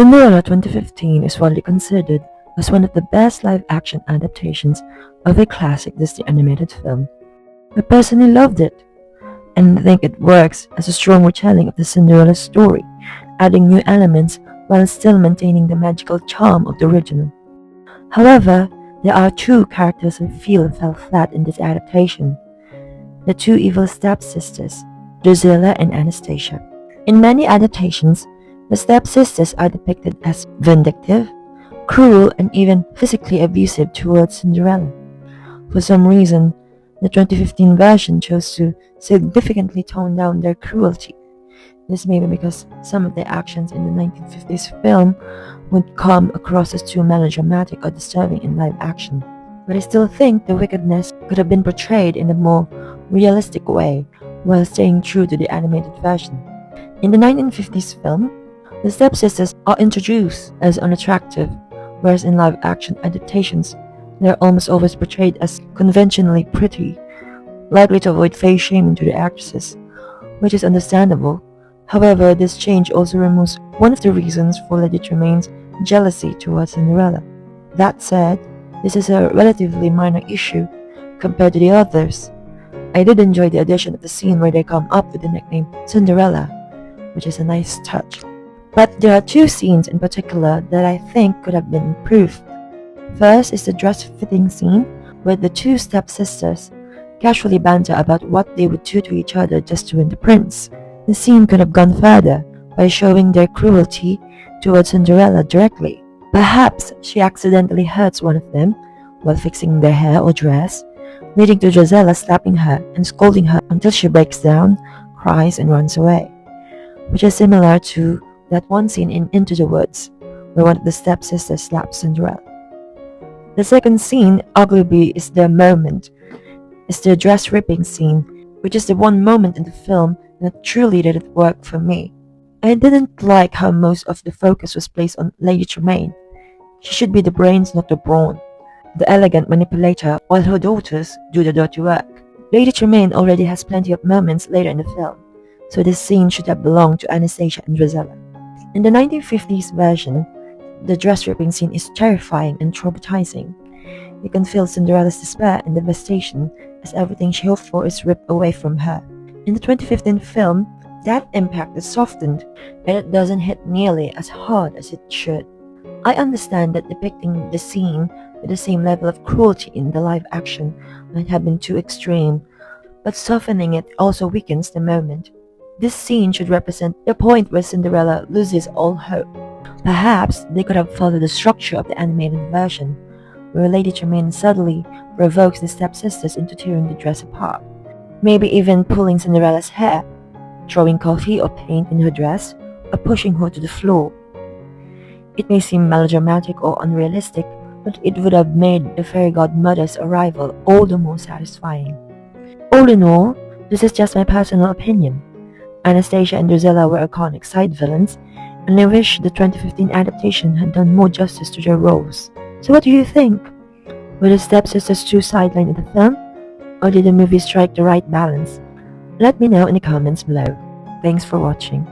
Cinderella 2015 is widely considered as one of the best live-action adaptations of a classic Disney animated film. I personally loved it, and think it works as a strong retelling of the Cinderella story, adding new elements while still maintaining the magical charm of the original. However, there are two characters I feel fell flat in this adaptation: the two evil stepsisters, Drizella and Anastasia. In many adaptations, the stepsisters are depicted as vindictive, cruel, and even physically abusive towards Cinderella. For some reason, the 2015 version chose to significantly tone down their cruelty. This may be because some of their actions in the 1950s film would come across as too melodramatic or disturbing in live action. But I still think the wickedness could have been portrayed in a more realistic way while staying true to the animated version. In the 1950s film, the stepsisters are introduced as unattractive, whereas in live-action adaptations, they are almost always portrayed as conventionally pretty, likely to avoid face shaming to the actresses, which is understandable. However, this change also removes one of the reasons for Lady Tremaine's jealousy towards Cinderella. That said, this is a relatively minor issue compared to the others. I did enjoy the addition of the scene where they come up with the nickname Cinderella, which is a nice touch. But there are two scenes in particular that I think could have been improved. First is the dress-fitting scene where the two stepsisters casually banter about what they would do to each other just to win the prince. The scene could have gone further by showing their cruelty towards Cinderella directly. Perhaps she accidentally hurts one of them while fixing their hair or dress, leading to Drizella slapping her and scolding her until she breaks down, cries, and runs away, which is similar to that one scene in Into the Woods, where one of the stepsisters slaps Cinderella. The second scene, arguably, is the dress ripping scene, which is the one moment in the film that truly didn't work for me. I didn't like how most of the focus was placed on Lady Tremaine. She should be the brains, not the brawn, the elegant manipulator, while her daughters do the dirty work. Lady Tremaine already has plenty of moments later in the film, so this scene should have belonged to Anastasia and Drizella. In the 1950s version, the dress-ripping scene is terrifying and traumatizing. You can feel Cinderella's despair and devastation as everything she hoped for is ripped away from her. In the 2015 film, that impact is softened, and it doesn't hit nearly as hard as it should. I understand that depicting the scene with the same level of cruelty in the live action might have been too extreme, but softening it also weakens the moment. This scene should represent the point where Cinderella loses all hope. Perhaps they could have followed the structure of the animated version, where Lady Tremaine subtly provokes the stepsisters into tearing the dress apart, maybe even pulling Cinderella's hair, throwing coffee or paint in her dress, or pushing her to the floor. It may seem melodramatic or unrealistic, but it would have made the fairy godmother's arrival all the more satisfying. All in all, this is just my personal opinion. Anastasia and Drizella were iconic side villains, and I wish the 2015 adaptation had done more justice to their roles. So what do you think? Were the stepsisters too sidelined in the film, or did the movie strike the right balance? Let me know in the comments below. Thanks for watching.